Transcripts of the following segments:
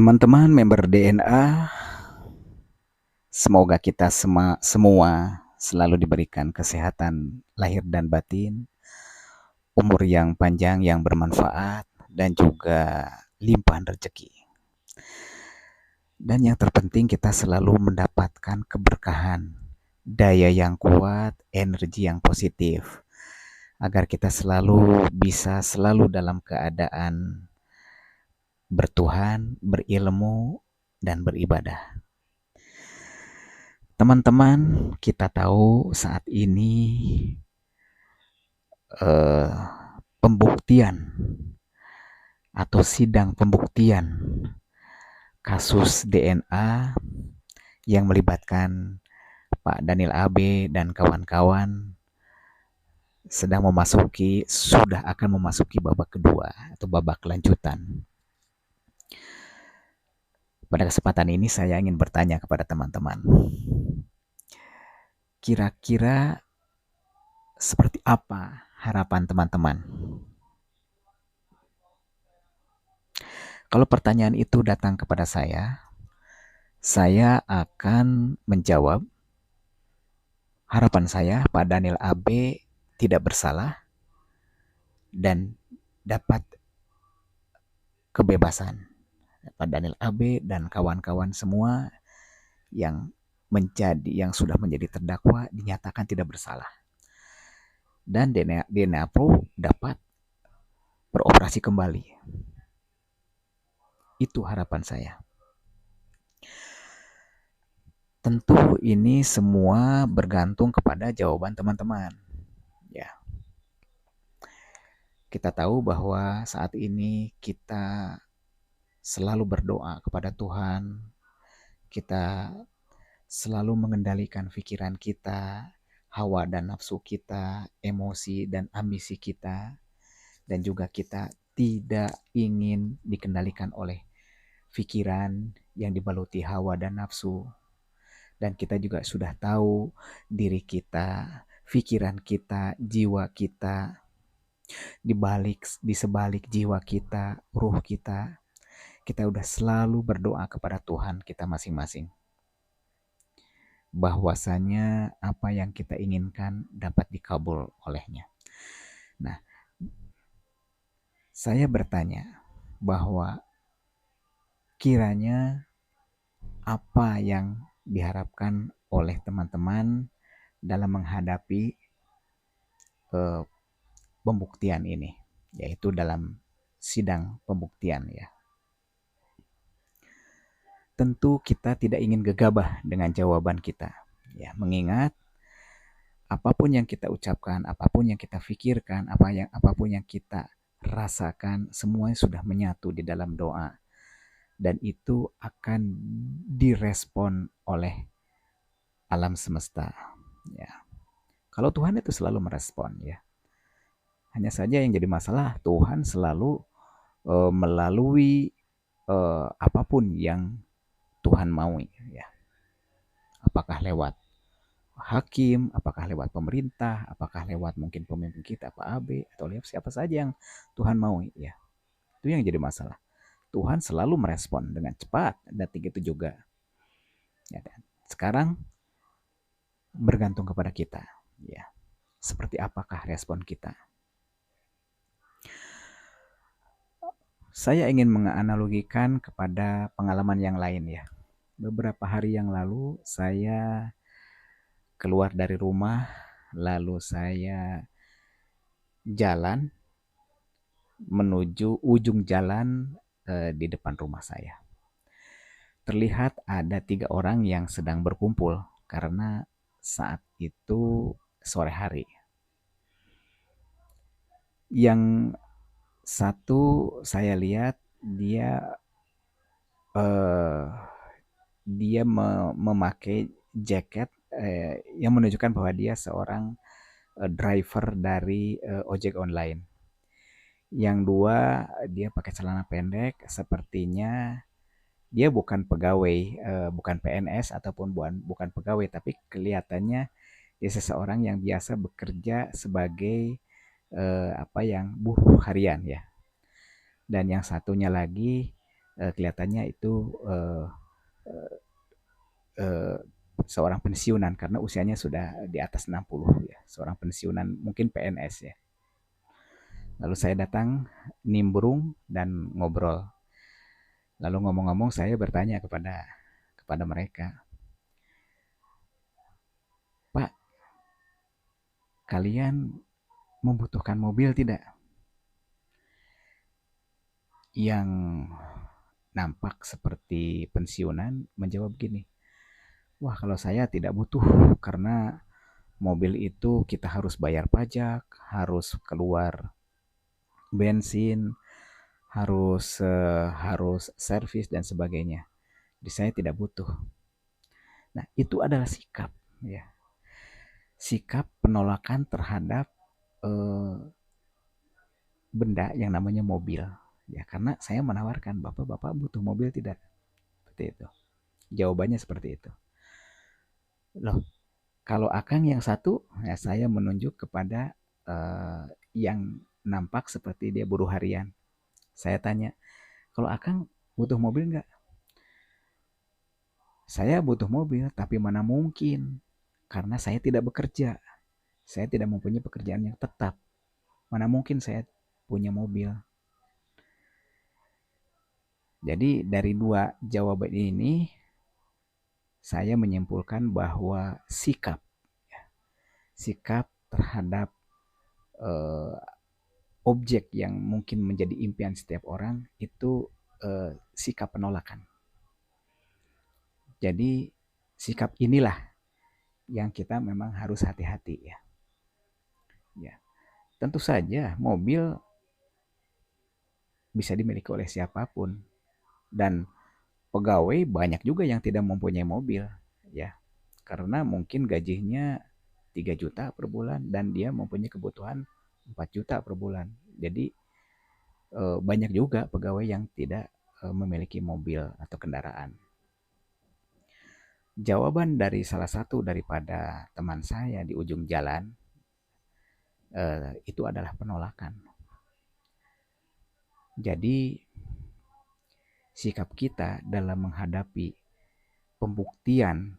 Teman-teman member DNA, semoga kita semua selalu diberikan kesehatan lahir dan batin, umur yang panjang yang bermanfaat, dan juga limpahan rezeki. Dan yang terpenting kita selalu mendapatkan keberkahan, daya yang kuat, energi yang positif, agar kita selalu dalam keadaan bertuhan, berilmu, dan beribadah. Teman-teman, kita tahu saat ini eh, pembuktian atau sidang pembuktian kasus DNA yang melibatkan Pak Daniel AB dan kawan-kawan sudah akan memasuki babak kedua atau babak lanjutan. Pada kesempatan ini saya ingin bertanya kepada teman-teman, kira-kira seperti apa harapan teman-teman? Kalau pertanyaan itu datang kepada saya akan menjawab, harapan saya Pak Daniel AB tidak bersalah dan dapat kebebasan. Pak Daniel AB dan kawan-kawan semua yang sudah menjadi terdakwa dinyatakan tidak bersalah. Dan DNA Pro dapat beroperasi kembali. Itu harapan saya. Tentu ini semua bergantung kepada jawaban teman-teman. Ya. Kita tahu bahwa saat ini kita selalu berdoa kepada Tuhan. Kita selalu mengendalikan pikiran kita, hawa dan nafsu kita, emosi dan ambisi kita. Dan juga kita tidak ingin dikendalikan oleh pikiran yang dibaluti hawa dan nafsu. Dan kita juga sudah tahu diri kita, pikiran kita, jiwa kita, di sebalik jiwa kita, ruh kita udah selalu berdoa kepada Tuhan kita masing-masing. Bahwasanya apa yang kita inginkan dapat dikabul olehnya. Nah, saya bertanya bahwa kiranya apa yang diharapkan oleh teman-teman dalam menghadapi pembuktian ini, yaitu dalam sidang pembuktian ya. Tentu kita tidak ingin gegabah dengan jawaban kita, ya, mengingat apapun yang kita ucapkan, apapun yang kita pikirkan, apapun yang kita rasakan, semuanya sudah menyatu di dalam doa. Dan itu akan direspon oleh alam semesta. Ya. Kalau Tuhan itu selalu merespon, ya. Hanya saja yang jadi masalah, Tuhan selalu melalui apapun yang Tuhan mau, ya. Apakah lewat hakim, apakah lewat pemerintah, apakah lewat mungkin pemimpin kita Pak AB, atau lewat siapa saja yang Tuhan mau, ya. Itu yang jadi masalah. Tuhan selalu merespon dengan cepat, dan itu juga. Ya, dan sekarang bergantung kepada kita, ya. Seperti apakah respon kita? Saya ingin menganalogikan kepada pengalaman yang lain, ya. Beberapa hari yang lalu saya keluar dari rumah, lalu saya jalan menuju ujung jalan di depan rumah saya. Terlihat ada 3 orang yang sedang berkumpul karena saat itu sore hari. Yang satu saya lihat dia memakai jaket yang menunjukkan bahwa dia seorang driver dari ojek online. Yang dua, dia pakai celana pendek, sepertinya dia bukan pegawai, bukan PNS ataupun bukan pegawai, tapi kelihatannya dia seseorang yang biasa bekerja sebagai buruh harian, ya. Dan yang satunya lagi kelihatannya itu eh, seorang pensiunan karena usianya sudah di atas 60 ya, seorang pensiunan mungkin PNS ya. Lalu saya datang nimbrung dan ngobrol. Lalu ngomong-ngomong saya bertanya kepada mereka, "Pak, kalian membutuhkan mobil tidak?" Yang nampak seperti pensiunan menjawab gini, "Wah, kalau saya tidak butuh karena mobil itu kita harus bayar pajak, harus keluar bensin, harus servis dan sebagainya. Jadi saya tidak butuh." Nah, itu adalah sikap ya. Sikap penolakan terhadap eh, benda yang namanya mobil. Ya, karena saya menawarkan, "Bapak butuh mobil tidak?" Seperti itu. Jawabannya seperti itu. Loh, kalau Akang yang satu, ya saya menunjuk kepada yang nampak seperti dia buruh harian. Saya tanya, "Kalau Akang butuh mobil nggak?" "Saya butuh mobil, tapi mana mungkin. Karena saya tidak bekerja. Saya tidak mempunyai pekerjaan yang tetap. Mana mungkin saya punya mobil." Jadi dari dua jawaban ini, saya menyimpulkan bahwa sikap terhadap eh, objek yang mungkin menjadi impian setiap orang itu sikap penolakan. Jadi sikap inilah yang kita memang harus hati-hati ya. Ya, tentu saja mobil bisa dimiliki oleh siapapun dan pegawai banyak juga yang tidak mempunyai mobil ya. Karena mungkin gajinya 3 juta per bulan dan dia mempunyai kebutuhan 4 juta per bulan. Jadi banyak juga pegawai yang tidak memiliki mobil atau kendaraan. Jawaban dari salah satu daripada teman saya di ujung jalan itu adalah penolakan. Jadi sikap kita dalam menghadapi pembuktian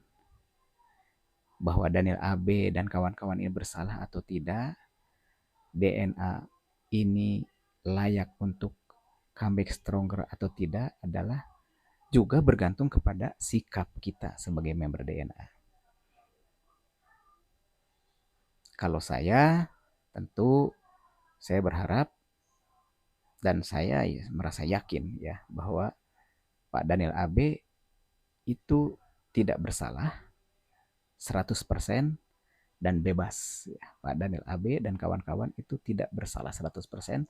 bahwa Daniel AB dan kawan-kawan ini bersalah atau tidak, DNA ini layak untuk comeback stronger atau tidak adalah juga bergantung kepada sikap kita sebagai member DNA. Kalau saya, tentu saya berharap dan saya merasa yakin ya bahwa Pak Daniel AB itu tidak bersalah 100% dan bebas. Ya, Pak Daniel AB dan kawan-kawan itu tidak bersalah 100%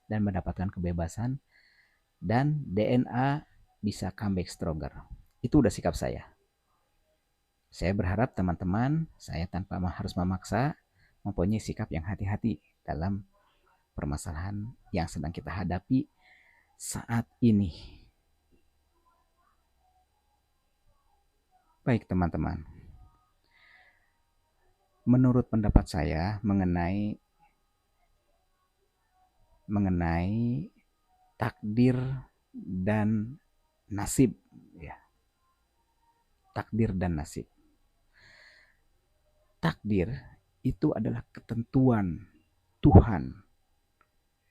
dan mendapatkan kebebasan dan DNA bisa comeback stronger. Itu udah sikap saya. Saya berharap teman-teman, saya tanpa harus memaksa, mempunyai sikap yang hati-hati dalam permasalahan yang sedang kita hadapi saat ini. Baik teman-teman, menurut pendapat saya mengenai takdir dan nasib ya. Takdir dan nasib. Takdir itu adalah ketentuan Tuhan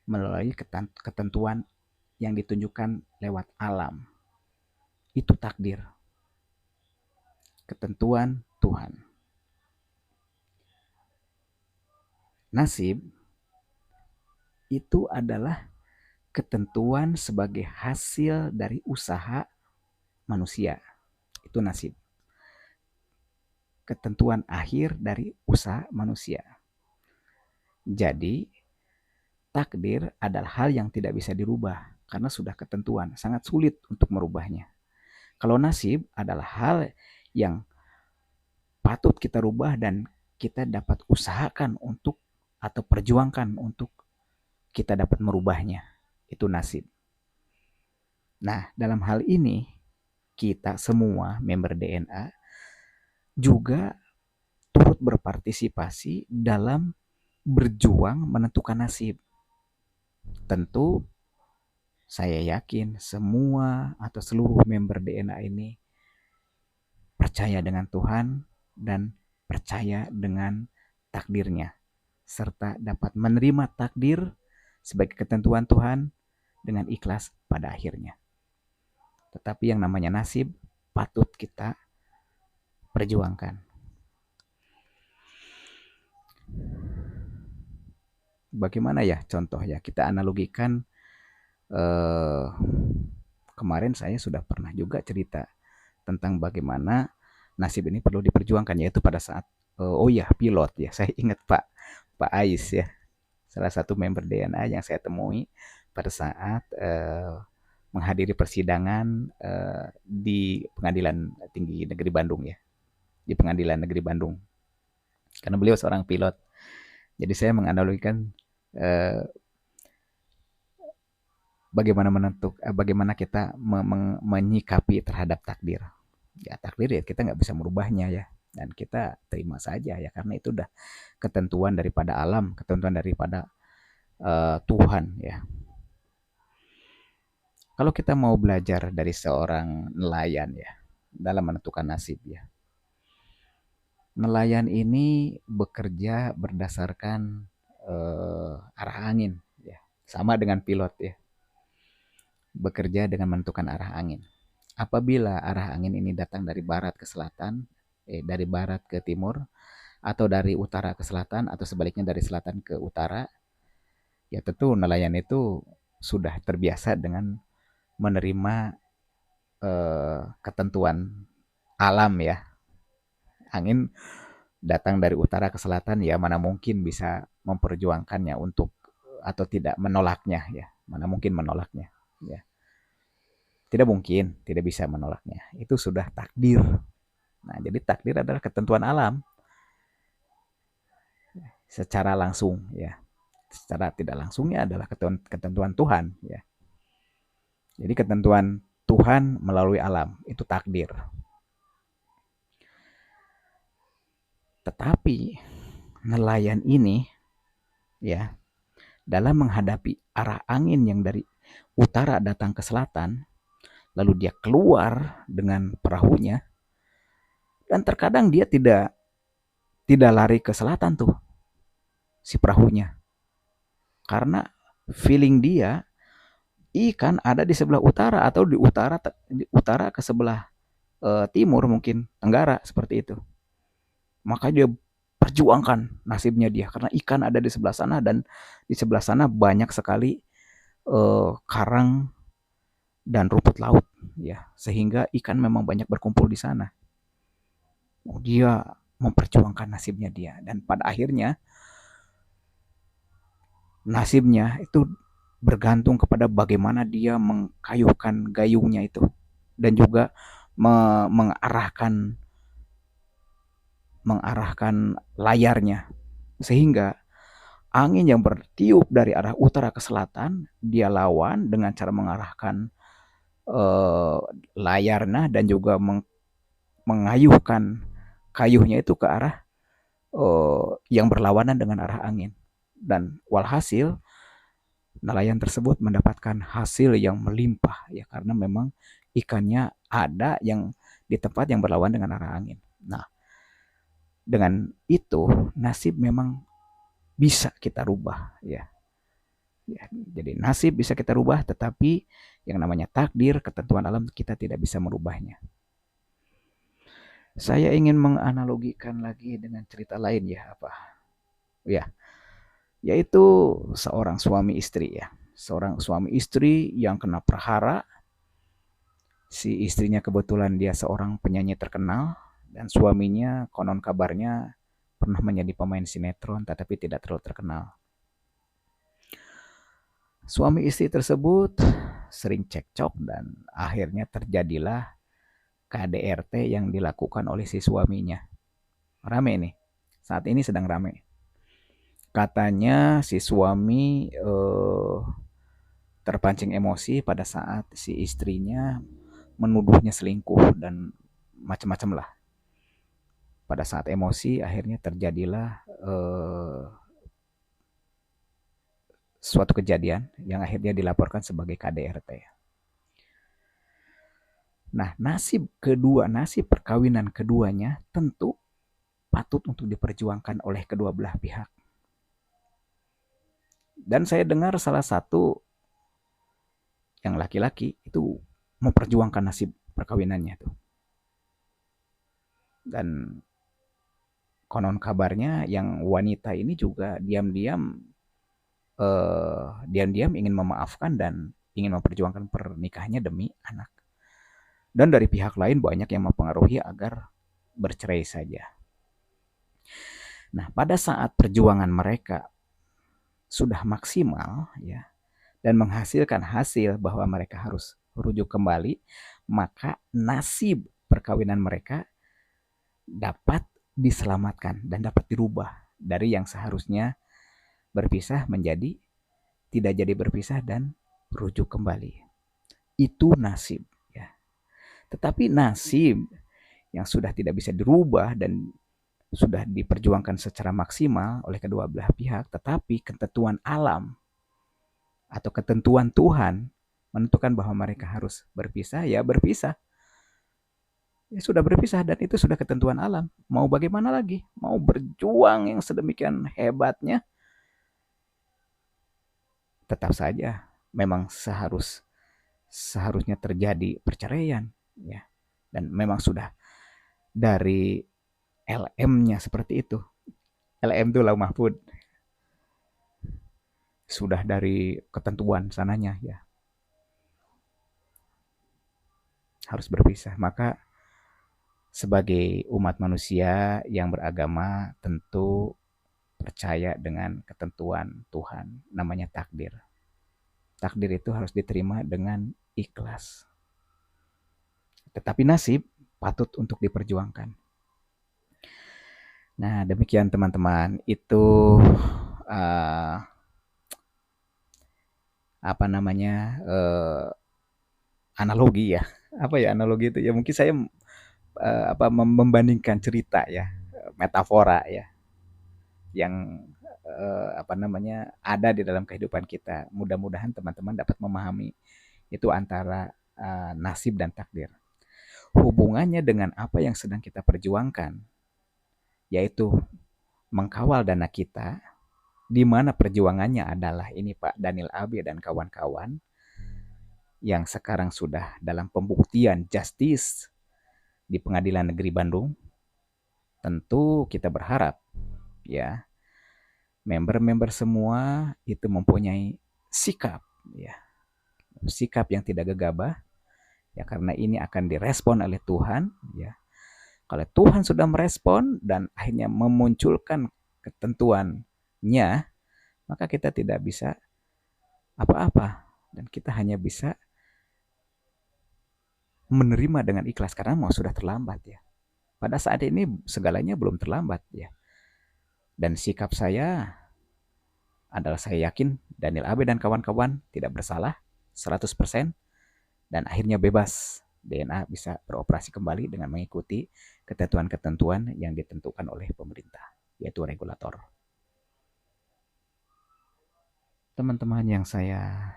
melalui ketentuan yang ditunjukkan lewat alam. Itu takdir. Ketentuan Tuhan. Nasib itu adalah ketentuan sebagai hasil dari usaha manusia. Itu nasib. Ketentuan akhir dari usaha manusia. Jadi, takdir adalah hal yang tidak bisa dirubah karena sudah ketentuan, sangat sulit untuk merubahnya. Kalau nasib adalah hal yang patut kita rubah dan kita dapat usahakan untuk atau perjuangkan untuk kita dapat merubahnya. Itu nasib. Nah, dalam hal ini kita semua member DNA juga turut berpartisipasi dalam berjuang menentukan nasib. Tentu Saya yakin semua atau seluruh member DNA ini percaya dengan Tuhan dan percaya dengan takdirnya, serta dapat menerima takdir sebagai ketentuan Tuhan dengan ikhlas pada akhirnya. Tetapi yang namanya nasib patut kita perjuangkan. Bagaimana ya contoh ya, kita analogikan, eh, kemarin saya sudah pernah juga cerita tentang bagaimana nasib ini perlu diperjuangkan, yaitu pada saat, oh ya, pilot ya, saya ingat Pak Pak Ais ya, salah satu member DNA yang saya temui pada saat, menghadiri persidangan, di Pengadilan Tinggi Negeri Bandung ya, di Pengadilan Negeri Bandung, karena beliau seorang pilot. Jadi saya menganalogikan, eh, bagaimana kita menyikapi terhadap takdir. Ya takdir ya kita nggak bisa merubahnya ya, dan kita terima saja ya, karena itu udah ketentuan daripada alam, ketentuan daripada, Tuhan ya. Kalau kita mau belajar dari seorang nelayan ya dalam menentukan nasib ya, nelayan ini bekerja berdasarkan, arah angin ya, sama dengan pilot ya, bekerja dengan menentukan arah angin. Apabila arah angin ini datang dari barat ke selatan, dari barat ke timur, atau dari utara ke selatan, atau sebaliknya dari selatan ke utara, ya tentu nelayan itu sudah terbiasa dengan menerima, ketentuan alam ya. Angin datang dari utara ke selatan, ya mana mungkin bisa memperjuangkannya untuk atau tidak menolaknya ya, mana mungkin menolaknya ya. Tidak mungkin, tidak bisa menolaknya. Itu sudah takdir. Nah, jadi takdir adalah ketentuan alam secara langsung ya. Secara tidak langsungnya adalah ketentuan Tuhan ya. Jadi ketentuan Tuhan melalui alam itu takdir. Tetapi nelayan ini ya, dalam menghadapi arah angin yang dari utara datang ke selatan, lalu dia keluar dengan perahunya, dan terkadang dia tidak tidak lari ke selatan tuh si perahunya, karena feeling dia ikan ada di sebelah utara, atau di utara ke sebelah, timur, mungkin tenggara seperti itu. Maka dia perjuangkan nasibnya dia, karena ikan ada di sebelah sana, dan di sebelah sana banyak sekali, karang dan rumput laut ya, sehingga ikan memang banyak berkumpul di sana. Dia memperjuangkan nasibnya dia, dan pada akhirnya nasibnya itu bergantung kepada bagaimana dia mengkayuhkan gayungnya itu, dan juga mengarahkan layarnya, sehingga angin yang bertiup dari arah utara ke selatan dia lawan dengan cara mengarahkan, eh, layarnya, dan juga mengayuhkan kayuhnya itu ke arah, yang berlawanan dengan arah angin, dan walhasil nelayan tersebut mendapatkan hasil yang melimpah ya, karena memang ikannya ada yang di tempat yang berlawan dengan arah angin. Nah, dengan itu nasib memang bisa kita rubah ya. Ya, jadi nasib bisa kita rubah, tetapi yang namanya takdir, ketentuan alam, kita tidak bisa merubahnya. Saya ingin menganalogikan lagi dengan cerita lain ya, apa? Ya, yaitu seorang suami istri ya. Seorang suami istri yang kena prahara. Si istrinya kebetulan dia seorang penyanyi terkenal, dan suaminya konon kabarnya pernah menjadi pemain sinetron tetapi tidak terlalu terkenal. Suami istri tersebut sering cekcok, dan akhirnya terjadilah KDRT yang dilakukan oleh si suaminya. Rame nih, saat ini sedang rame. Katanya si suami, terpancing emosi pada saat si istrinya menuduhnya selingkuh dan macam-macam lah. Pada saat emosi akhirnya terjadilah, suatu kejadian yang akhirnya dilaporkan sebagai KDRT. Nah, nasib perkawinan keduanya tentu patut untuk diperjuangkan oleh kedua belah pihak. Dan saya dengar salah satu yang laki-laki itu memperjuangkan nasib perkawinannya tuh. Dan konon kabarnya yang wanita ini juga diam-diam ingin memaafkan dan ingin memperjuangkan pernikahannya demi anak. Dan dari pihak lain banyak yang mempengaruhi agar bercerai saja. Nah, pada saat perjuangan mereka sudah maksimal ya dan menghasilkan hasil bahwa mereka harus rujuk kembali, maka nasib perkawinan mereka dapat diselamatkan dan dapat dirubah dari yang seharusnya berpisah menjadi tidak jadi berpisah dan rujuk kembali. Itu nasib ya. Tetapi nasib yang sudah tidak bisa dirubah dan sudah diperjuangkan secara maksimal oleh kedua belah pihak, tetapi ketentuan alam atau ketentuan Tuhan menentukan bahwa mereka harus berpisah, ya berpisah. Ya sudah berpisah dan itu sudah ketentuan alam. Mau bagaimana lagi? Mau berjuang yang sedemikian hebatnya, tetap saja memang seharusnya terjadi perceraian ya. Dan memang sudah dari LM-nya seperti itu. LM itu Lauh Mahfud. Sudah dari ketentuan sananya ya. Harus berpisah. Maka sebagai umat manusia yang beragama tentu percaya dengan ketentuan Tuhan, namanya takdir. Takdir itu harus diterima dengan ikhlas. Tetapi nasib patut untuk diperjuangkan. Nah, demikian teman-teman, itu apa namanya analogi ya. Apa ya analogi itu? Ya mungkin saya membandingkan cerita ya, metafora ya, yang apa namanya ada di dalam kehidupan kita. Mudah-mudahan teman-teman dapat memahami itu antara nasib dan takdir. Hubungannya dengan apa yang sedang kita perjuangkan, yaitu mengkawal dana kita, di mana perjuangannya adalah ini Pak Daniel Abi dan kawan-kawan yang sekarang sudah dalam pembuktian justice di Pengadilan Negeri Bandung. Tentu kita berharap ya member-member semua itu mempunyai sikap ya, sikap yang tidak gegabah ya, karena ini akan direspon oleh Tuhan ya. Kalau Tuhan sudah merespon dan akhirnya memunculkan ketentuannya, maka kita tidak bisa apa-apa dan kita hanya bisa menerima dengan ikhlas karena mau sudah terlambat ya. Pada saat ini segalanya belum terlambat ya. Dan sikap saya adalah saya yakin Daniel Abe dan kawan-kawan tidak bersalah 100% dan akhirnya bebas. DNA bisa beroperasi kembali dengan mengikuti ketentuan-ketentuan yang ditentukan oleh pemerintah, yaitu regulator. Teman-teman yang saya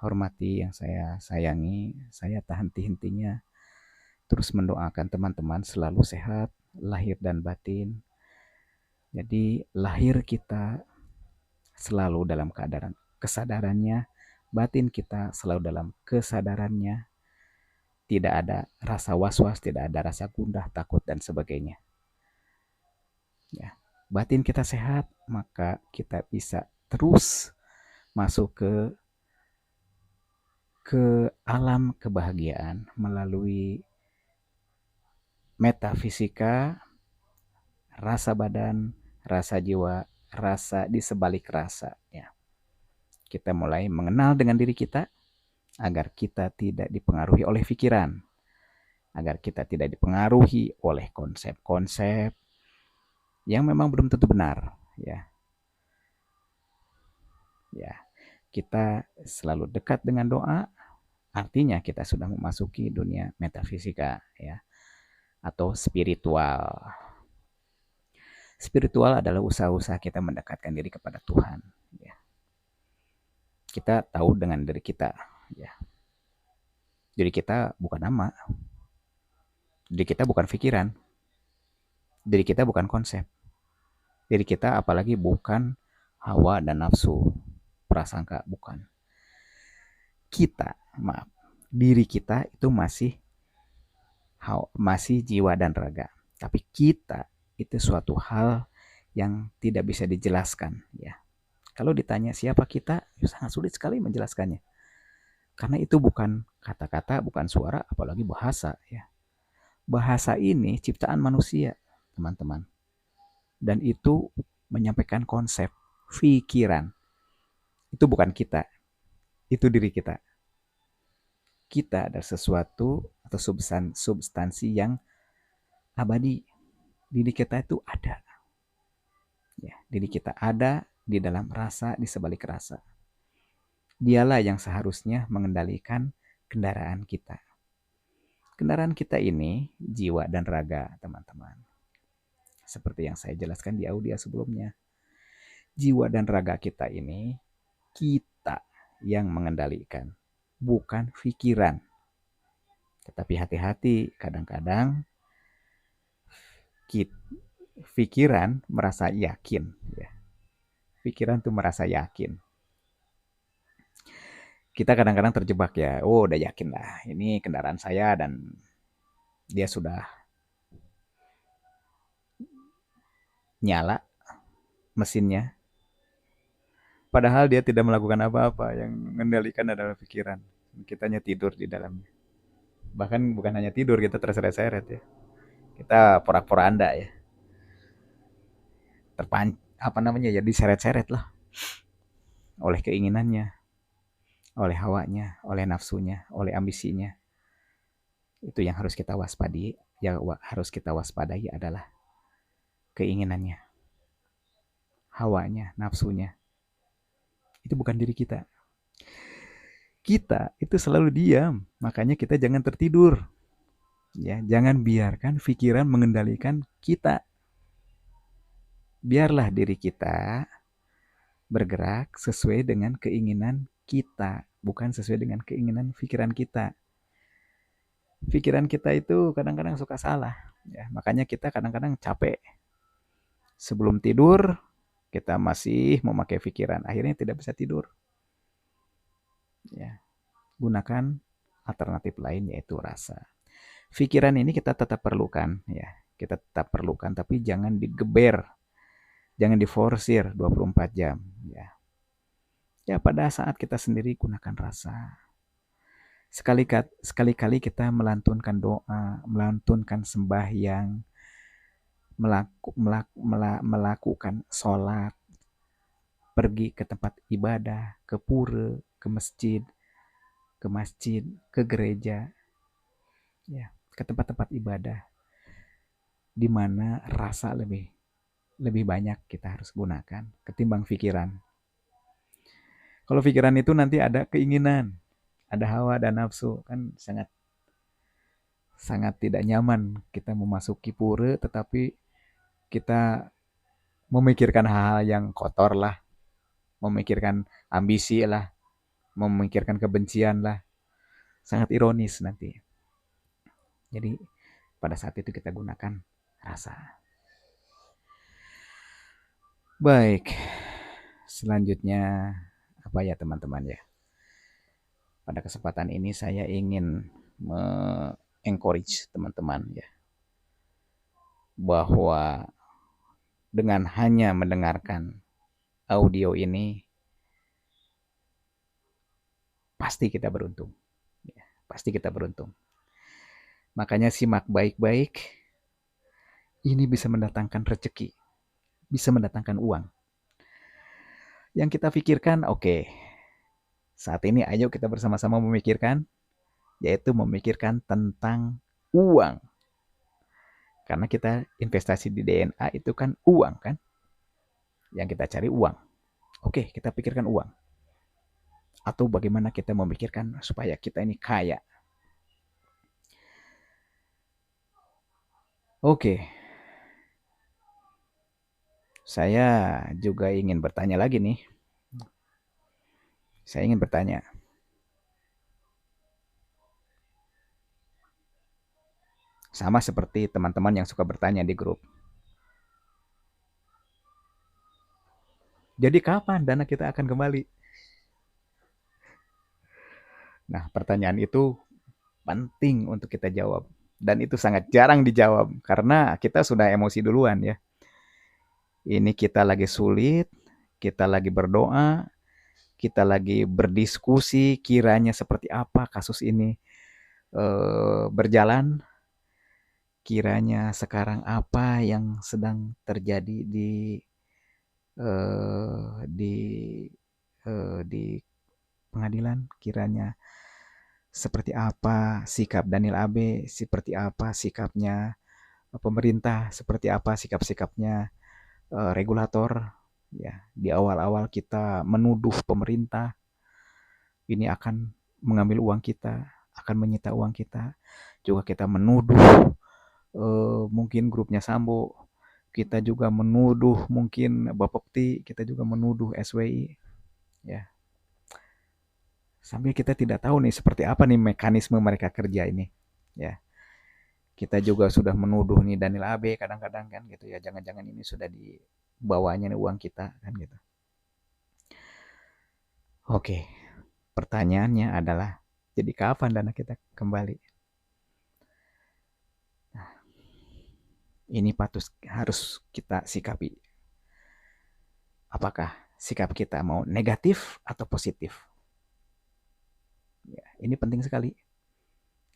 hormati, yang saya sayangi, saya tak henti-hentinya terus mendoakan teman-teman selalu sehat, lahir dan batin. Jadi lahir kita selalu dalam keadaan kesadarannya, batin kita selalu dalam kesadarannya, tidak ada rasa was-was, tidak ada rasa gundah, takut, dan sebagainya. Ya, batin kita sehat, maka kita bisa terus masuk ke alam kebahagiaan melalui metafisika, rasa badan, rasa jiwa, rasa di sebalik rasa. Ya. Kita mulai mengenal dengan diri kita, agar kita tidak dipengaruhi oleh pikiran, agar kita tidak dipengaruhi oleh konsep-konsep yang memang belum tentu benar ya. Ya, kita selalu dekat dengan doa, artinya kita sudah memasuki dunia metafisika ya, atau spiritual. Spiritual adalah usaha-usaha kita mendekatkan diri kepada Tuhan ya. Kita tahu dengan diri kita, ya. Diri kita bukan nama, diri kita bukan pikiran, diri kita bukan konsep, diri kita apalagi bukan hawa dan nafsu, prasangka, bukan. Kita, maaf, diri kita itu masih jiwa dan raga. Tapi kita itu suatu hal yang tidak bisa dijelaskan, ya. Kalau ditanya siapa kita, ya sangat sulit sekali menjelaskannya. Karena itu bukan kata-kata, bukan suara, apalagi bahasa, ya. Bahasa ini ciptaan manusia, teman-teman. Dan itu menyampaikan konsep, pikiran. Itu bukan kita, itu diri kita. Kita adalah sesuatu atau substansi yang abadi. Diri kita itu ada. Ya, diri kita ada di dalam rasa, di sebalik rasa. Dialah yang seharusnya mengendalikan kendaraan kita. Kendaraan kita ini jiwa dan raga, teman-teman. Seperti yang saya jelaskan di audio sebelumnya. Jiwa dan raga kita ini kita yang mengendalikan, bukan pikiran. Tetapi hati-hati, kadang-kadang pikiran merasa yakin, ya. Pikiran tuh merasa yakin. Kita kadang-kadang terjebak, ya. Oh, udah yakin lah, ini kendaraan saya dan dia sudah nyala mesinnya. Padahal dia tidak melakukan apa-apa, yang mengendalikan adalah pikiran. Kitanya tidur di dalamnya. Bahkan bukan hanya tidur, kita terseret-seret, ya. Kita porak-poranda, ya. Apa namanya, ya, diseret-seret lah oleh keinginannya, oleh hawanya, oleh nafsunya, oleh ambisinya. Itu yang harus kita waspadai. Yang harus kita waspadai adalah keinginannya, hawanya, nafsunya. Itu bukan diri kita. Kita itu selalu diam, makanya kita jangan tertidur. Ya, jangan biarkan pikiran mengendalikan kita. Biarlah diri kita bergerak sesuai dengan keinginan kita, bukan sesuai dengan keinginan pikiran kita. Pikiran kita itu kadang-kadang suka salah, ya. Makanya kita kadang-kadang capek. Sebelum tidur, kita masih memakai pikiran, akhirnya tidak bisa tidur. Ya, gunakan alternatif lain, yaitu rasa. Pikiran ini kita tetap perlukan, ya. Kita tetap perlukan, tapi jangan digeber, jangan diforsir 24 jam, ya. Ya, pada saat kita sendiri gunakan rasa. Sekali-kali kita melantunkan doa, melantunkan sembahyang, melakukan sholat, pergi ke tempat ibadah, ke pura, ke masjid, ke gereja, ya, ke tempat-tempat ibadah, di mana rasa lebih banyak kita harus gunakan ketimbang pikiran. Kalau pikiran itu nanti ada keinginan, ada hawa dan nafsu, kan sangat tidak nyaman kita memasuki pura, tetapi kita memikirkan hal-hal yang kotor lah, memikirkan ambisi lah, memikirkan kebencian lah. Sangat ironis nanti. Jadi pada saat itu kita gunakan rasa. Baik, selanjutnya apa ya teman-teman, ya. Pada kesempatan ini saya ingin encourage teman-teman, ya, bahwa dengan hanya mendengarkan audio ini pasti kita beruntung, ya, pasti kita beruntung. Makanya simak baik-baik, ini bisa mendatangkan rezeki, bisa mendatangkan uang. Yang kita pikirkan, oke, saat ini ayo kita bersama-sama memikirkan, yaitu memikirkan tentang uang. Karena kita investasi di DNA itu kan uang, kan? Yang kita cari uang. Oke, kita pikirkan uang. Atau bagaimana kita memikirkan supaya kita ini kaya. Oke. Saya juga ingin bertanya lagi nih. Saya ingin bertanya, sama seperti teman-teman yang suka bertanya di grup. Jadi kapan dana kita akan kembali? Nah, pertanyaan itu penting untuk kita jawab. Dan itu sangat jarang dijawab karena kita sudah emosi duluan ya. Ini kita lagi sulit, kita lagi berdoa, kita lagi berdiskusi kiranya seperti apa kasus ini berjalan, kiranya sekarang apa yang sedang terjadi di di pengadilan, kiranya seperti apa sikap Daniel Abe, seperti apa sikapnya pemerintah, seperti apa sikap-sikapnya regulator. Ya, di awal-awal kita menuduh pemerintah ini akan mengambil uang kita, akan menyita uang kita. Juga kita menuduh mungkin grupnya Sambo, kita juga menuduh mungkin Bapepti, kita juga menuduh SWI, ya. Sambil kita tidak tahu nih seperti apa nih mekanisme mereka kerja ini, ya. Kita juga sudah menuduh nih Daniel Abe kadang-kadang kan gitu ya, jangan-jangan ini sudah dibawanya nih uang kita kan gitu. Oke, pertanyaannya adalah jadi kapan dana kita kembali? Nah, ini harus kita sikapi. Apakah sikap kita mau negatif atau positif? Ya, ini penting sekali.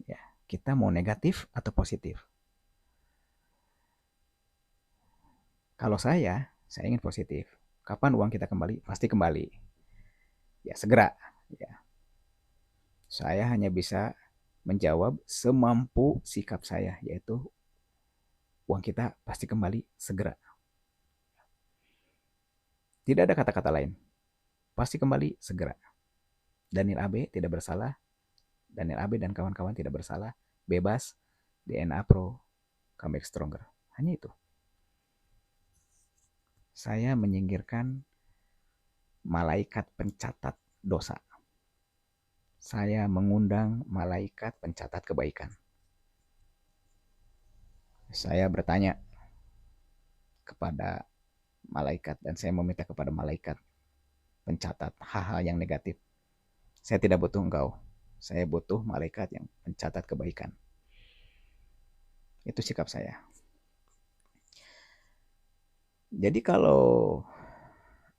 Ya, kita mau negatif atau positif? Kalau saya ingin positif. Kapan uang kita kembali? Pasti kembali. Ya, segera. Ya, saya hanya bisa menjawab semampu sikap saya, yaitu uang kita pasti kembali segera. Tidak ada kata-kata lain. Pasti kembali segera. Daniel Abe tidak bersalah. Daniel Abe dan kawan-kawan tidak bersalah. Bebas. DNA Pro. Come back stronger. Hanya itu. Saya menyingkirkan malaikat pencatat dosa. Saya mengundang malaikat pencatat kebaikan. Saya bertanya kepada malaikat dan saya meminta kepada malaikat pencatat hal-hal yang negatif. Saya tidak butuh engkau. Saya butuh malaikat yang pencatat kebaikan. Itu sikap saya. Jadi kalau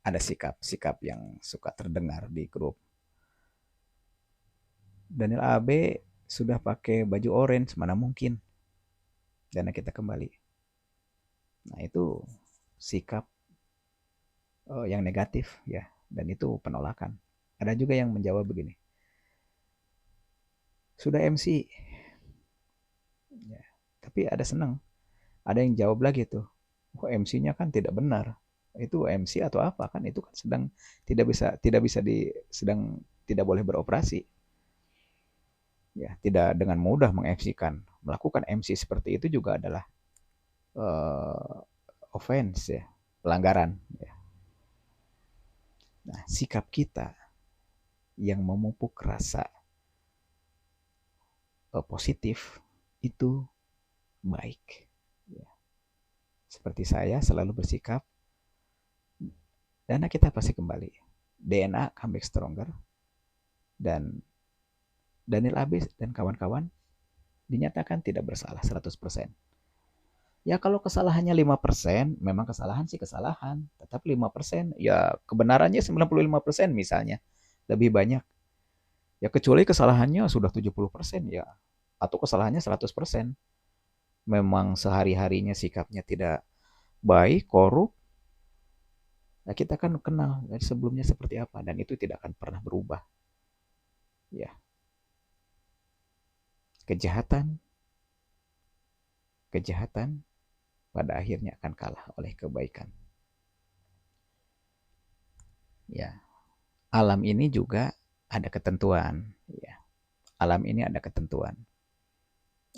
ada sikap-sikap yang suka terdengar di grup, Daniel Abe sudah pakai baju orange, mana mungkin dana kita kembali. Nah itu sikap yang negatif ya, dan itu penolakan. Ada juga yang menjawab begini, sudah MC, ya, tapi ada senang, ada yang jawab lagi tuh, oh, MC-nya kan tidak benar, itu MC atau apa kan, itu kan sedang tidak bisa sedang tidak boleh beroperasi, ya tidak dengan mudah meng-MC-kan, melakukan MC seperti itu juga adalah offense ya, pelanggaran ya. Nah, sikap kita yang memupuk rasa positif itu baik. Ya. Seperti saya selalu bersikap, dana kita pasti kembali. DNA comeback stronger, dan Daniel Abis dan kawan-kawan dinyatakan tidak bersalah 100%. Ya kalau kesalahannya 5%, memang kesalahan sih kesalahan. Tetap 5%, ya kebenarannya 95% misalnya. Lebih banyak. Ya kecuali kesalahannya sudah 70% ya. Atau kesalahannya 100%. Memang sehari-harinya sikapnya tidak baik, korup. Nah, kita kan kenal dari sebelumnya seperti apa. Dan itu tidak akan pernah berubah. Ya, kejahatan pada akhirnya akan kalah oleh kebaikan. Ya, alam ini juga ada ketentuan. Ya, alam ini ada ketentuan,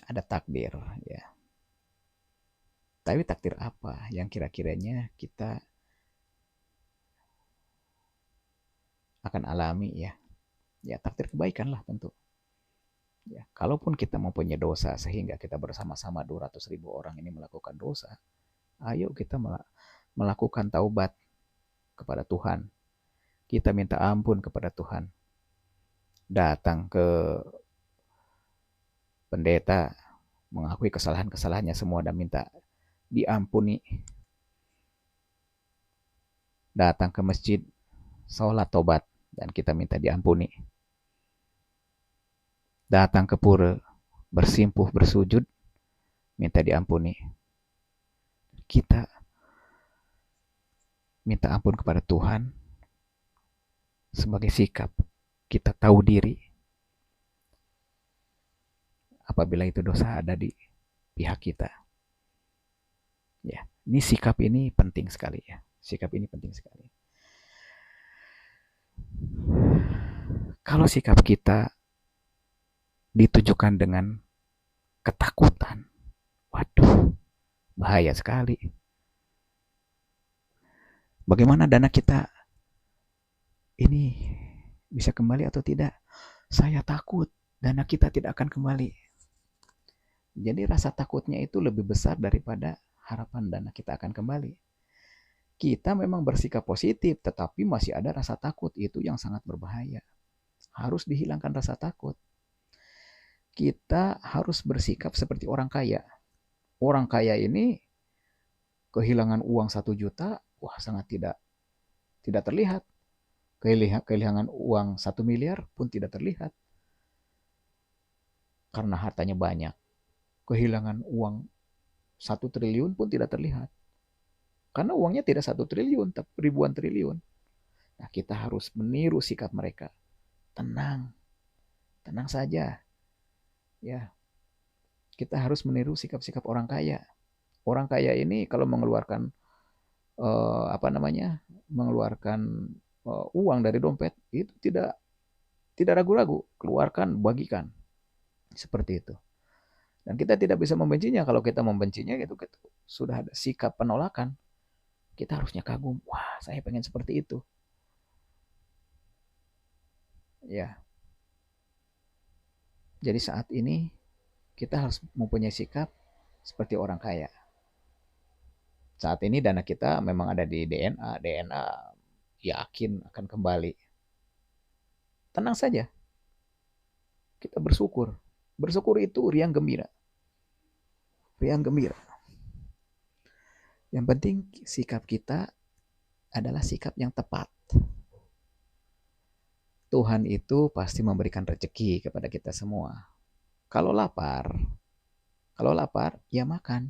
ada takdir. Ya, tapi takdir apa yang kira-kiranya kita akan alami ya. Ya takdir kebaikan lah tentu. Ya, kalaupun kita mempunyai dosa sehingga kita bersama-sama 200.000 orang ini melakukan dosa, ayo kita melakukan taubat kepada Tuhan. Kita minta ampun kepada Tuhan. Datang ke pendeta, mengakui kesalahan-kesalahannya semua dan minta diampuni. Datang ke masjid, sholat tobat, dan kita minta diampuni. Datang ke pura, bersimpuh, bersujud, minta diampuni. Kita minta ampun kepada Tuhan sebagai sikap. Kita tahu diri apabila itu dosa ada di pihak kita. Ya, ini sikap ini penting sekali ya. Sikap ini penting sekali. Kalau sikap kita ditujukan dengan ketakutan, waduh, bahaya sekali. Bagaimana dana kita ini bisa kembali atau tidak? Saya takut dana kita tidak akan kembali. Jadi rasa takutnya itu lebih besar daripada harapan dana kita akan kembali. Kita memang bersikap positif, tetapi masih ada rasa takut. Itu yang sangat berbahaya. Harus dihilangkan rasa takut. Kita harus bersikap seperti orang kaya. Orang kaya ini kehilangan uang 1 juta, wah sangat tidak terlihat. Kehilangan uang 1 miliar pun tidak terlihat. Karena hartanya banyak. Kehilangan uang 1 triliun pun tidak terlihat. Karena uangnya tidak 1 triliun, tapi ribuan triliun. Nah, kita harus meniru sikap mereka. Tenang. Tenang saja. Ya. Kita harus meniru sikap-sikap orang kaya. Orang kaya ini kalau mengeluarkan mengeluarkan uang dari dompet itu tidak ragu-ragu, keluarkan, bagikan. Seperti itu. Dan kita tidak bisa membencinya. Kalau kita membencinya itu sudah ada sikap penolakan. Kita harusnya kagum. Wah, saya pengen seperti itu. Ya. Jadi saat ini kita harus mempunyai sikap seperti orang kaya. Saat ini dana kita memang ada di DNA. DNA yakin akan kembali. Tenang saja. Kita bersyukur. Bersyukur itu riang gembira. Riang gembira. Yang penting sikap kita adalah sikap yang tepat. Tuhan itu pasti memberikan rezeki kepada kita semua. Kalau lapar, ya makan.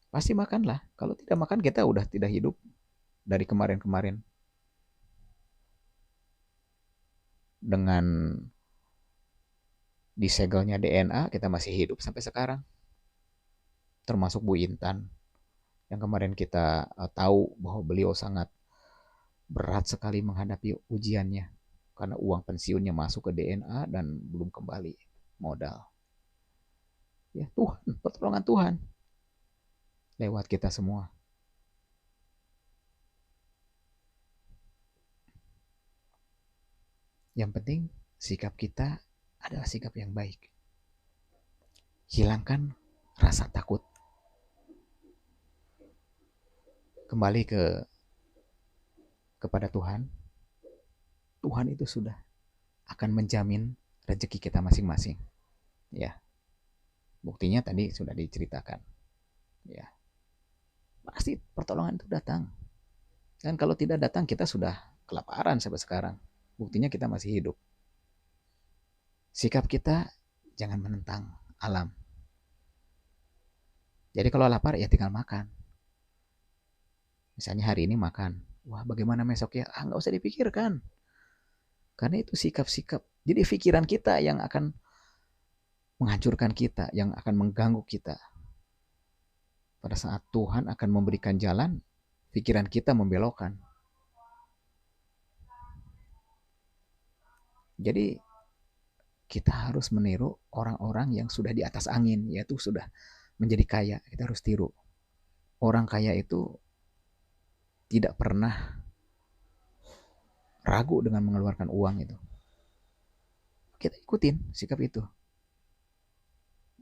Pasti makanlah. Kalau tidak makan kita udah tidak hidup dari kemarin-kemarin. Dengan disegelnya DNA kita masih hidup sampai sekarang. Termasuk Bu Intan yang kemarin kita tahu bahwa beliau sangat berat sekali menghadapi ujiannya karena uang pensiunnya masuk ke DNA dan belum kembali modal. Ya Tuhan, pertolongan Tuhan lewat kita semua. Yang penting sikap kita adalah sikap yang baik. Hilangkan rasa takut. Kembali kepada Tuhan. Tuhan itu sudah akan menjamin rezeki kita masing-masing. Ya. Buktinya tadi sudah diceritakan. Ya. Pasti pertolongan itu datang. Dan kalau tidak datang kita sudah kelaparan sampai sekarang. Buktinya kita masih hidup. Sikap kita jangan menentang alam. Jadi kalau lapar ya tinggal makan. Misalnya hari ini makan. Wah bagaimana besok ya? Nggak usah dipikirkan. Karena itu sikap-sikap. Jadi pikiran kita yang akan menghancurkan kita, yang akan mengganggu kita. Pada saat Tuhan akan memberikan jalan, pikiran kita membelokkan. Jadi kita harus meniru orang-orang yang sudah di atas angin, yaitu sudah menjadi kaya. Kita harus tiru. Orang kaya itu tidak pernah ragu dengan mengeluarkan uang itu. Kita ikutin sikap itu.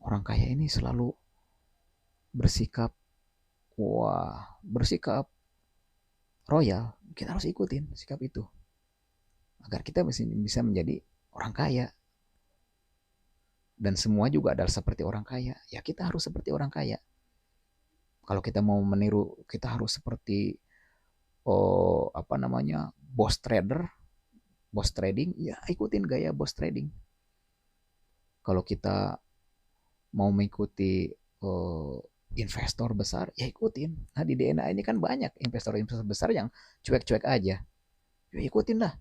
Orang kaya ini selalu bersikap, bersikap royal. Kita harus ikutin sikap itu agar kita bisa menjadi orang kaya. Dan semua juga adalah seperti orang kaya. Ya kita harus seperti orang kaya. Kalau kita mau meniru, kita harus seperti bos trader, bos trading, ya ikutin gaya bos trading. Kalau kita mau mengikuti investor besar, ya ikutin. Nah di DNA ini kan banyak investor-investor besar yang cuek-cuek aja. Ya ikutin lah.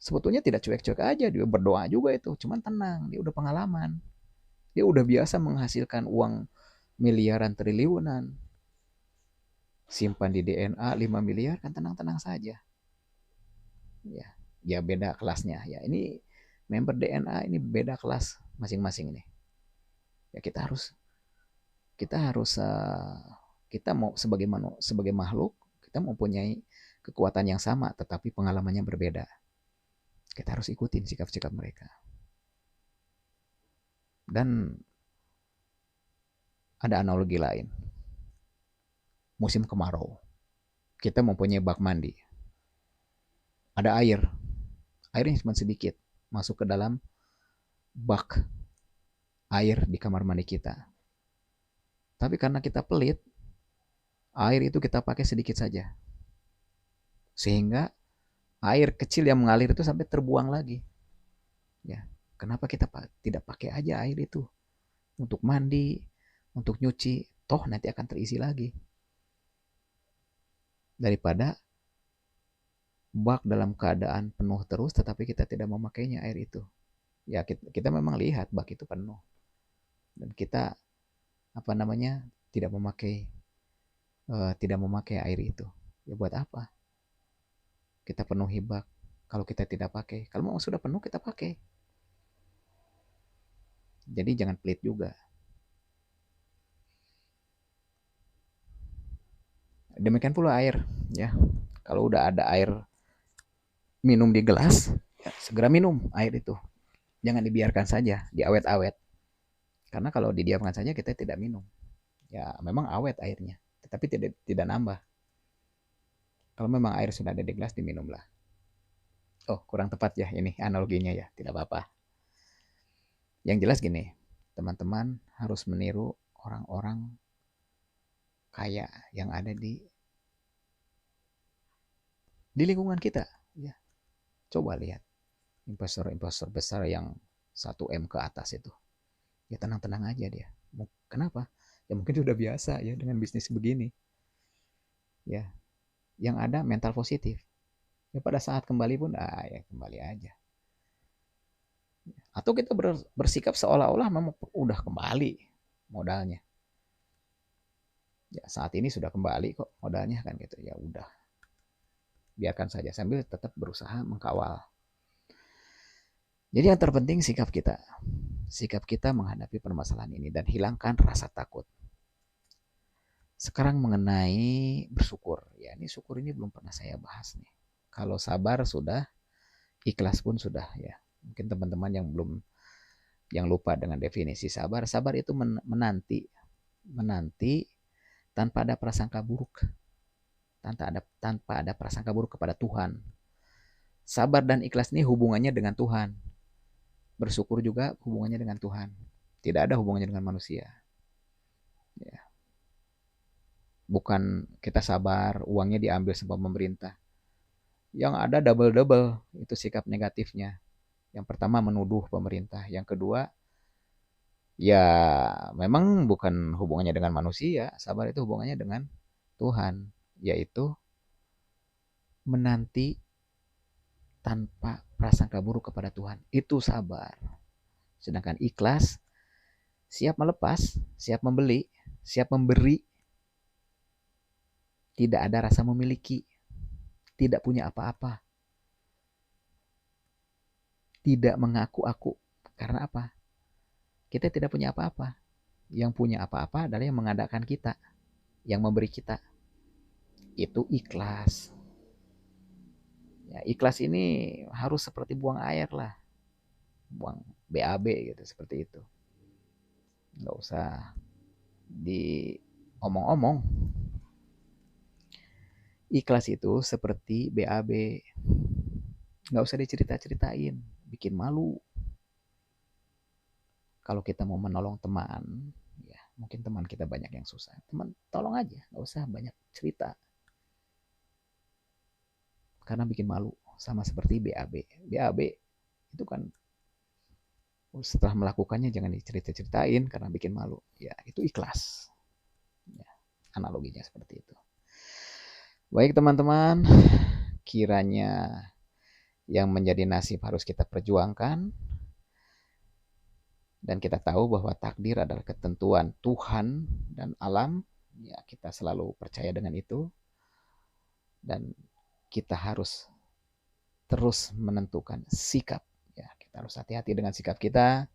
Sebetulnya tidak cuek-cuek aja, dia berdoa juga itu. Cuman tenang, dia udah pengalaman. Dia udah biasa menghasilkan uang miliaran triliunan. Simpan di DNA 5 miliar kan tenang-tenang saja. Ya, ya beda kelasnya. Ya ini member DNA ini beda kelas masing-masing ini. Ya kita mau sebagai makhluk, kita mempunyai kekuatan yang sama tetapi pengalamannya berbeda. Kita harus ikutin sikap-sikap mereka. Dan ada analogi lain. Musim kemarau. Kita mempunyai bak mandi. Ada air. Airnya cuma sedikit. Masuk ke dalam bak air di kamar mandi kita. Tapi karena kita pelit, air itu kita pakai sedikit saja. Sehingga air kecil yang mengalir itu sampai terbuang lagi. Ya, kenapa kita tidak pakai aja air itu untuk mandi, untuk nyuci, toh nanti akan terisi lagi. Daripada bak dalam keadaan penuh terus tetapi kita tidak memakainya air itu. Ya kita memang lihat bak itu penuh. Dan kita tidak memakai air itu. Ya buat apa? Kita penuhi bak kalau kita tidak pakai. Kalau memang sudah penuh kita pakai. Jadi jangan pelit juga. Demikian pula air, ya. Kalau udah ada air minum di gelas, ya, segera minum air itu. Jangan dibiarkan saja, diawet-awet. Karena kalau didiamkan saja kita tidak minum. Ya memang awet airnya, tetapi tidak nambah. Kalau memang air sudah ada di gelas, diminumlah. Oh, kurang tepat ya ini analoginya ya, tidak apa-apa. Yang jelas gini, teman-teman harus meniru orang-orang kaya yang ada di lingkungan kita. Ya, coba lihat investor-investor besar yang 1M ke atas itu. Ya tenang-tenang aja dia. Kenapa? Ya mungkin sudah biasa ya dengan bisnis begini. Ya, yang ada mental positif. Ya pada saat kembali pun ya kembali aja. Atau kita bersikap seolah-olah memang udah kembali modalnya. Ya saat ini sudah kembali kok modalnya kan gitu. Ya udah. Biarkan saja sambil tetap berusaha mengkawal. Jadi yang terpenting sikap kita. Sikap kita menghadapi permasalahan ini dan hilangkan rasa takut. Sekarang mengenai bersyukur. Ya, ini syukur ini belum pernah saya bahas nih. Kalau sabar sudah, ikhlas pun sudah ya. Mungkin teman-teman yang lupa dengan definisi sabar. Sabar itu menanti tanpa ada prasangka buruk. Tanpa ada prasangka buruk kepada Tuhan. Sabar dan ikhlas ini hubungannya dengan Tuhan. Bersyukur juga hubungannya dengan Tuhan. Tidak ada hubungannya dengan manusia. Ya. Bukan kita sabar, uangnya diambil sama pemerintah. Yang ada double-double itu sikap negatifnya. Yang pertama menuduh pemerintah. Yang kedua, ya memang bukan hubungannya dengan manusia. Sabar itu hubungannya dengan Tuhan. Yaitu menanti tanpa prasangka buruk kepada Tuhan. Itu sabar. Sedangkan ikhlas, siap melepas, siap membeli, siap memberi. Tidak ada rasa memiliki. Tidak punya apa-apa. Tidak mengaku-aku. Karena apa? Kita tidak punya apa-apa. Yang punya apa-apa adalah yang mengadakan kita. Yang memberi kita. Itu ikhlas. Ya, ikhlas ini harus seperti buang air lah, buang BAB gitu, seperti itu. Nggak usah diomong-omong. Ikhlas itu seperti BAB, nggak usah dicerita-ceritain, bikin malu. Kalau kita mau menolong teman, ya mungkin teman kita banyak yang susah, teman tolong aja, nggak usah banyak cerita, karena bikin malu. Sama seperti BAB. BAB itu kan setelah melakukannya jangan dicerita-ceritain karena bikin malu. Ya itu ikhlas. Ya, analoginya seperti itu. Baik teman-teman, kiranya yang menjadi nasib harus kita perjuangkan, dan kita tahu bahwa takdir adalah ketentuan Tuhan dan alam. Ya, kita selalu percaya dengan itu, dan kita harus terus menentukan sikap. Ya, kita harus hati-hati dengan sikap kita,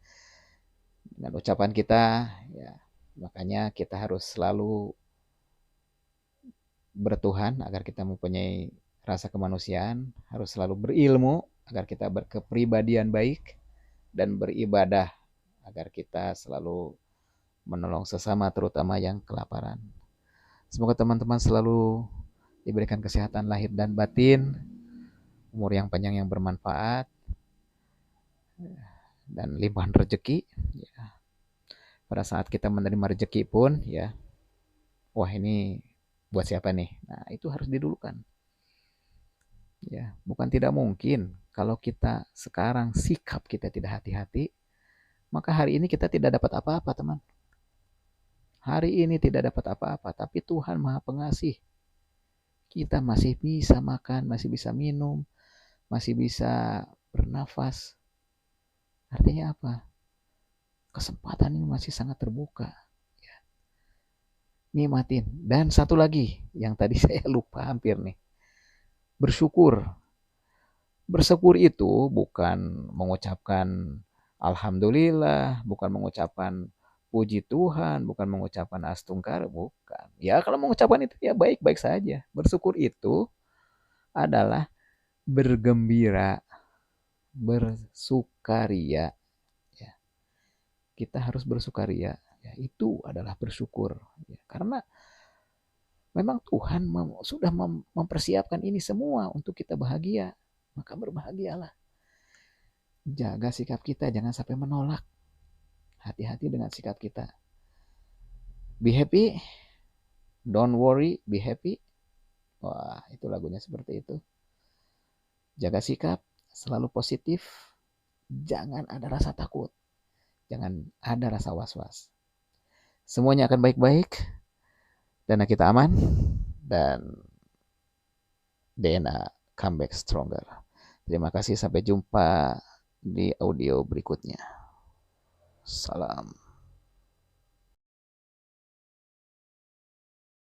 dengan ucapan kita. Ya, makanya kita harus selalu bertuhan agar kita mempunyai rasa kemanusiaan, harus selalu berilmu agar kita berkepribadian baik, dan beribadah agar kita selalu menolong sesama, terutama yang kelaparan. Semoga teman-teman selalu diberikan kesehatan lahir dan batin, umur yang panjang yang bermanfaat, dan limpahan rezeki. Ya. Pada saat kita menerima rezeki pun, ya, wah ini buat siapa nih? Nah itu harus didulukan. Ya, bukan tidak mungkin kalau kita sekarang sikap kita tidak hati-hati, maka hari ini kita tidak dapat apa-apa, teman. Hari ini tidak dapat apa-apa, tapi Tuhan Maha Pengasih. Kita masih bisa makan, masih bisa minum, masih bisa bernafas. Artinya apa? Kesempatan ini masih sangat terbuka. Ya, nikmatin. Dan satu lagi yang tadi saya lupa hampir nih. Bersyukur. Bersyukur itu bukan mengucapkan alhamdulillah, bukan mengucapkan puji Tuhan, bukan mengucapkan astungkar, bukan. Ya kalau mengucapkan itu ya baik-baik saja. Bersyukur itu adalah bergembira, bersukaria. Ya, kita harus bersukaria. Ya, itu adalah bersyukur. Ya, karena memang Tuhan sudah mempersiapkan ini semua untuk kita bahagia. Maka berbahagialah. Jaga sikap kita, jangan sampai menolak. Hati-hati dengan sikap kita. Be happy, don't worry, be happy. Wah, itu lagunya seperti itu. Jaga sikap, selalu positif. Jangan ada rasa takut. Jangan ada rasa was-was. Semuanya akan baik-baik. Dana kita aman. Dan DNA comeback stronger. Terima kasih, sampai jumpa di audio berikutnya. Salam.